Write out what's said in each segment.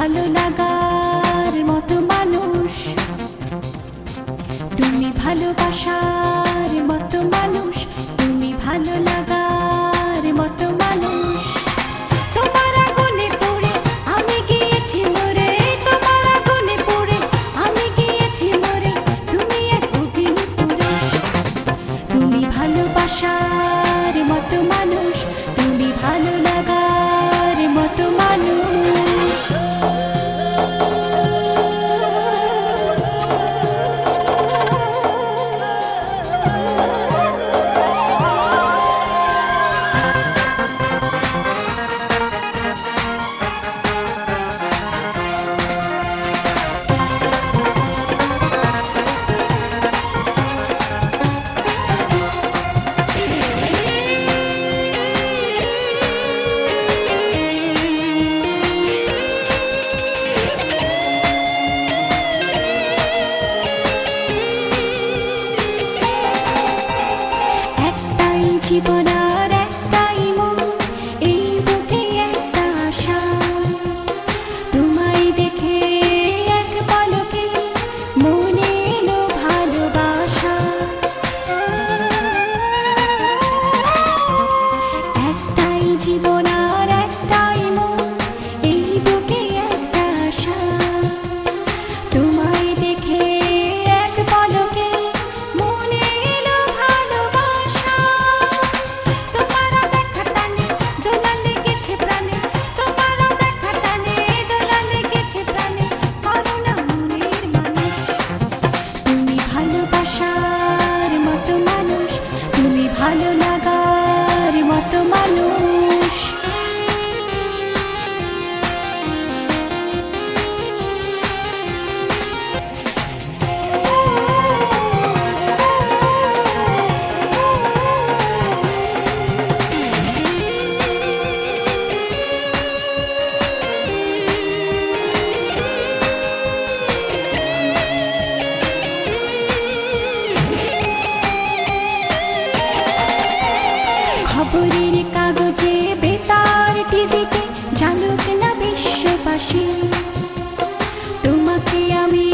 ভালো লাগার মতো মানুষ, তুমি ভালোবাসার মতো মানুষ, তুমি ভালো লাগার মতো মানুষ। তোমার আগুনে পড়ে আমি গিয়েছি মরে, তোমার আগুনে পড়ে আমি গিয়েছি মরে, তুমি এক অগ্নি পুরুষ। তুমি ভালোবাসার মতো মানুষ, তুমি ভালো লাগার মতো মানুষ। জীবন আর একটাই মন, এই বুকে একটা আশা, তোমায় দেখে এক পলকে মনে এলো ভালোবাসা। একটাই জীবন আর একটাই মন, এই বুকে একটা আশা, তোমায় দেখে এক পলকে মনে এলো ভালোবাসা। ভালো লাগার মতো মানুষ। খবরের কাগজে বেতার টিভিতে জানুক না বিশ্ববাসী, তোমাকে আমি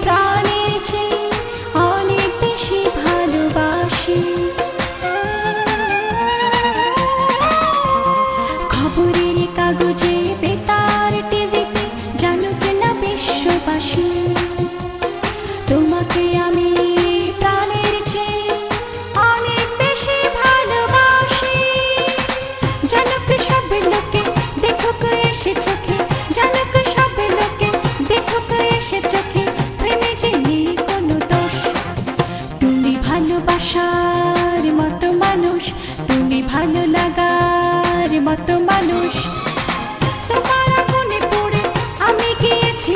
প্রাণের চেয়ে অনেক বেশি ভালোবাসি। খবরের কাগজে বেতার টিভিতে জানুক না বিশ্ববাসী, তোমাকে আমি প্রাণের চেয়ে অনেক বেশি ভালোবাসি। জানুক সব লোকে, দেখুক এসে চোখে, জানুক সব লোকে, দেখুক এসে চোখে, প্রেমে যে নেই কোনো দোষ। তুমি ভালোবাসার মতো মানুষ, তুমি ভালো লাগার মতো মানুষ। তোমার আগুনে পড়ে আমি গিয়েছি।